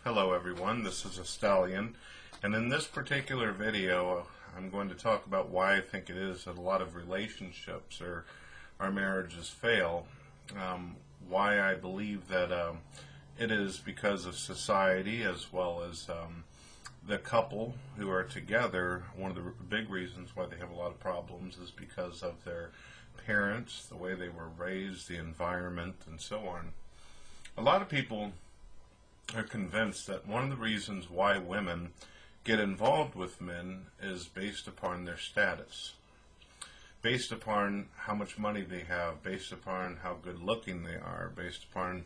Hello everyone, this is a Stallion, and in this particular video I'm going to talk about why I think it is that a lot of relationships or our marriages fail. Why I believe that it is because of society as well as the couple who are together. One of the big reasons why they have a lot of problems is because of their parents, the way they were raised, the environment, and so on. A lot of people are convinced that one of the reasons why women get involved with men is based upon their status, based upon how much money they have, based upon how good looking they are, based upon,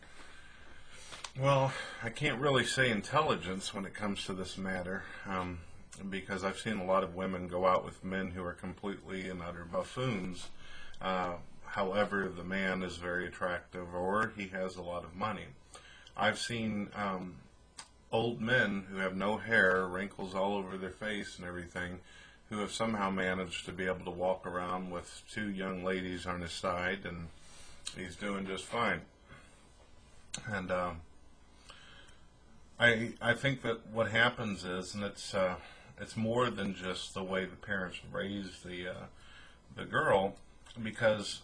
well, I can't really say intelligence when it comes to this matter, because I've seen a lot of women go out with men who are completely and utter buffoons. However, the man is very attractive or he has a lot of money. I've seen old men who have no hair, wrinkles all over their face and everything, who have somehow managed to be able to walk around with two young ladies on his side, and he's doing just fine. And I think that what happens is, and it's more than just the way the parents raise the girl, because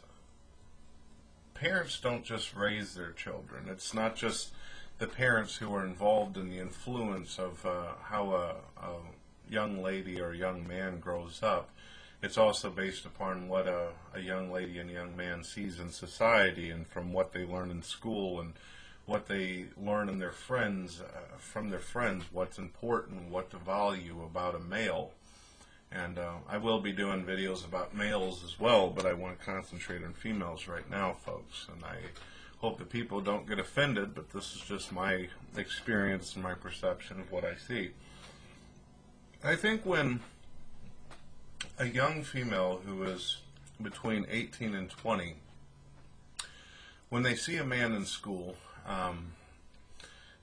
parents don't just raise their children. It's not just the parents who are involved in the influence of how a young lady or a young man grows up. It's also based upon what a young lady and young man sees in society, and from what they learn in school and what they learn in their friends, from their friends, what's important, what to value about a male. And I will be doing videos about males as well, but I want to concentrate on females right now, folks. And I hope that people don't get offended, but this is just my experience and my perception of what I see. I think when a young female who is between 18 and 20, when they see a man in school,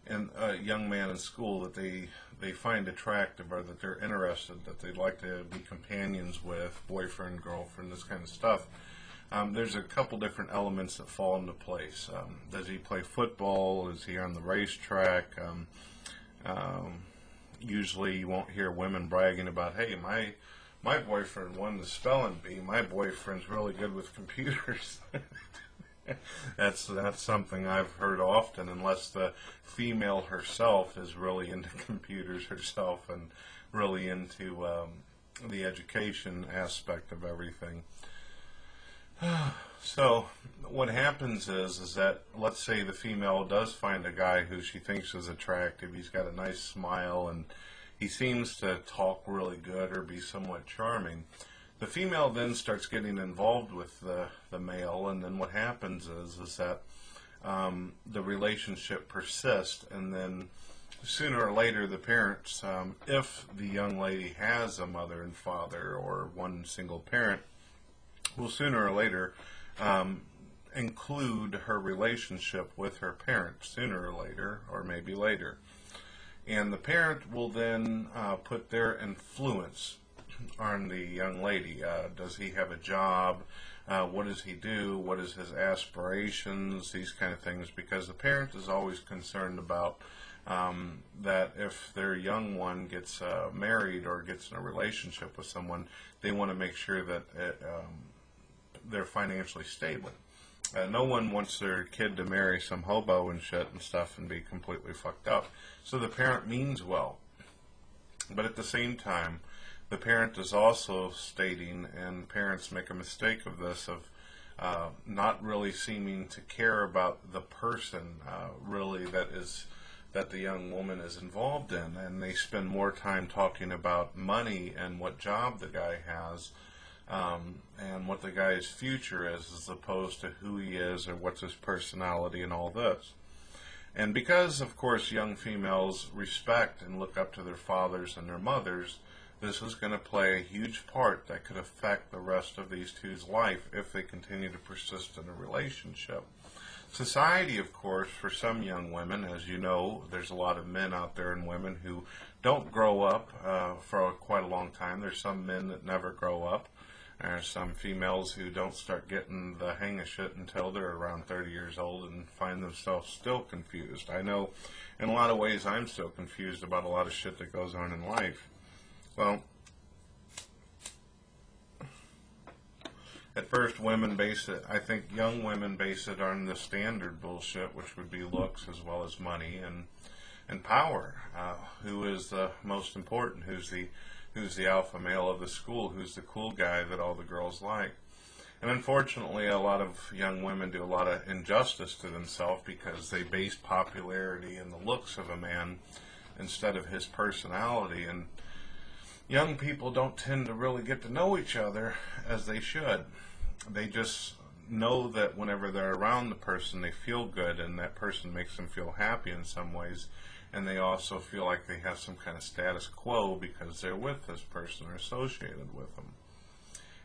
and a young man in school that they find attractive, or that they're interested, that they'd like to be companions with, boyfriend, girlfriend, this kind of stuff, there's a couple different elements that fall into place. Does he play football? Is he on the racetrack? Usually you won't hear women bragging about, hey, my boyfriend won the spelling bee. My boyfriend's really good with computers. That's something I've heard often, unless the female herself is really into computers herself and really into the education aspect of everything. So what happens is that, let's say the female does find a guy who she thinks is attractive. He's got a nice smile and he seems to talk really good or be somewhat charming. The female then starts getting involved with the male, and then what happens is that the relationship persists, and then sooner or later the parents, if the young lady has a mother and father or one single parent, will sooner or later include her relationship with her parents, sooner or later, or maybe later. And the parent will then put their influence on the young lady. Does he have a job? What does he do? What is his aspirations? These kind of things, because the parent is always concerned about that if their young one gets married or gets in a relationship with someone, they want to make sure that they're financially stable. No one wants their kid to marry some hobo and shit and stuff and be completely fucked up. So the parent means well. But at the same time, the parent is also stating, and parents make a mistake of this, of not really seeming to care about the person really that the young woman is involved in, and they spend more time talking about money and what job the guy has, and what the guy's future is, as opposed to who he is or what's his personality and all this. And because, of course, young females respect and look up to their fathers and their mothers, this is going to play a huge part that could affect the rest of these two's life if they continue to persist in a relationship. Society, of course, for some young women, as you know, there's a lot of men out there and women who don't grow up for quite a long time. There's some men that never grow up. There are some females who don't start getting the hang of shit until they're around 30 years old and find themselves still confused. I know in a lot of ways I'm still confused about a lot of shit that goes on in life. Well, at first women base it, I think young women base it on the standard bullshit, which would be looks as well as money and power. Who is the most important? Who's the alpha male of the school? Who's the cool guy that all the girls like? And unfortunately, a lot of young women do a lot of injustice to themselves because they base popularity in the looks of a man instead of his personality. And young people don't tend to really get to know each other as they should. They just know that whenever they're around the person, they feel good, and that person makes them feel happy in some ways. And they also feel like they have some kind of status quo because they're with this person or associated with them.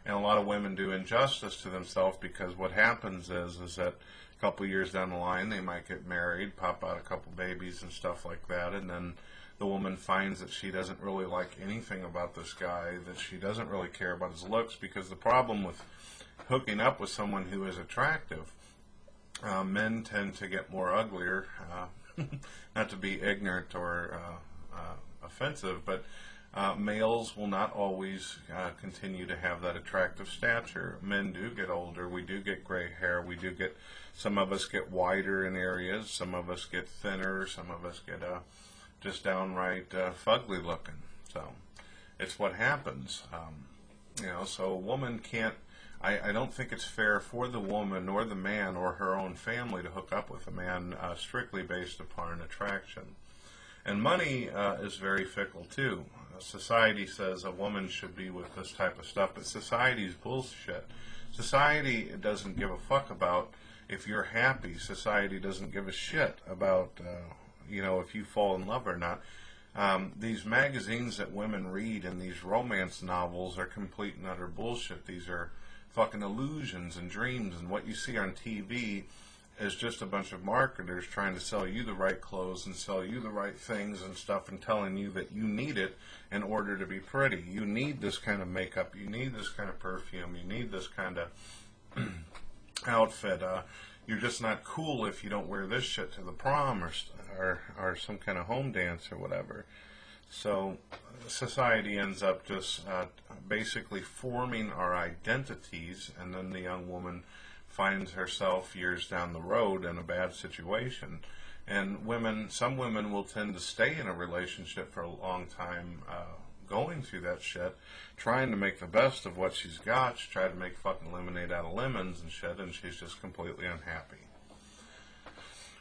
And a lot of women do injustice to themselves because what happens is that a couple years down the line they might get married, pop out a couple babies and stuff like that, and then the woman finds that she doesn't really like anything about this guy, that she doesn't really care about his looks, because the problem with hooking up with someone who is attractive, men tend to get more uglier. Not to be ignorant or offensive, but males will not always continue to have that attractive stature. Men do get older. We do get gray hair. We do get, some of us get wider in areas. Some of us get thinner. Some of us get just downright fugly looking. So it's what happens. So a woman can't, I don't think it's fair for the woman or the man or her own family to hook up with a man strictly based upon attraction. And money is very fickle too. Society says a woman should be with this type of stuff, but society's bullshit. Society doesn't give a fuck about if you're happy. Society doesn't give a shit about if you fall in love or not. These magazines that women read and these romance novels are complete and utter bullshit. These are fucking illusions and dreams, and what you see on TV is just a bunch of marketers trying to sell you the right clothes and sell you the right things and stuff, and telling you that you need it in order to be pretty. You need this kind of makeup, you need this kind of perfume, you need this kind of outfit. You're just not cool if you don't wear this shit to the prom or some kind of home dance or whatever. So society ends up just basically forming our identities, and then the young woman finds herself years down the road in a bad situation. And some women will tend to stay in a relationship for a long time, going through that shit, trying to make the best of what she's got. She tried to make fucking lemonade out of lemons and shit, and she's just completely unhappy.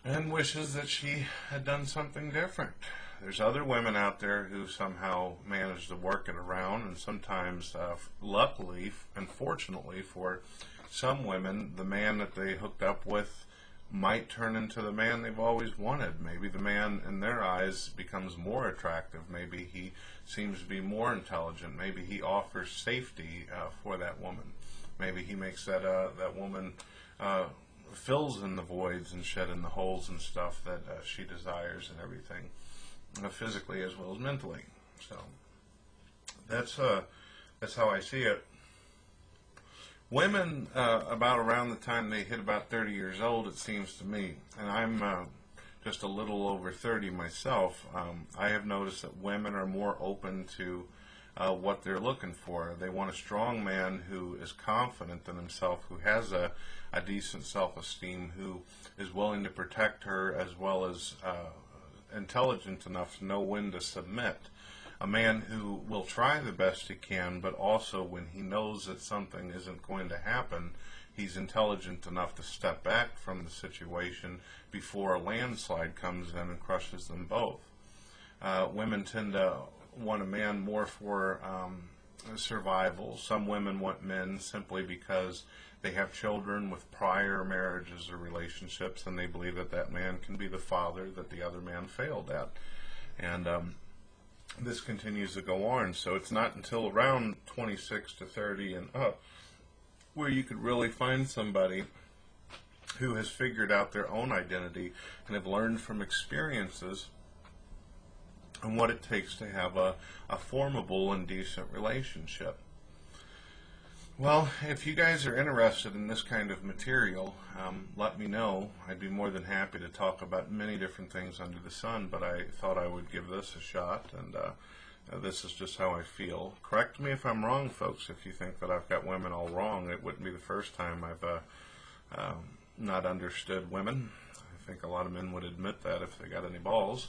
And wishes that she had done something different. There's other women out there who somehow manage to work it around, and sometimes, luckily and fortunately for some women, the man that they hooked up with might turn into the man they've always wanted. Maybe the man in their eyes becomes more attractive. Maybe he seems to be more intelligent. Maybe he offers safety for that woman. Maybe he makes that woman fills in the voids and shed in the holes and stuff that she desires and everything, physically as well as mentally. So that's how I see it. Women, about around the time they hit about 30 years old, it seems to me, and I'm just a little over 30 myself, I have noticed that women are more open to what they're looking for. They want a strong man who is confident in himself, who has a decent self-esteem, who is willing to protect her, as well as intelligent enough to know when to submit. A man who will try the best he can, but also when he knows that something isn't going to happen, he's intelligent enough to step back from the situation before a landslide comes in and crushes them both. Women tend to want a man more for survival. Some women want men simply because they have children with prior marriages or relationships, and they believe that that man can be the father that the other man failed at. And this continues to go on. So it's not until around 26 to 30 and up where you could really find somebody who has figured out their own identity and have learned from experiences and what it takes to have a formable and decent relationship. Well, if you guys are interested in this kind of material, let me know. I'd be more than happy to talk about many different things under the sun, but I thought I would give this a shot, and this is just how I feel. Correct me if I'm wrong, folks. If you think that I've got women all wrong, it wouldn't be the first time I've not understood women. I think a lot of men would admit that if they got any balls.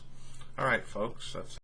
All right, folks, that's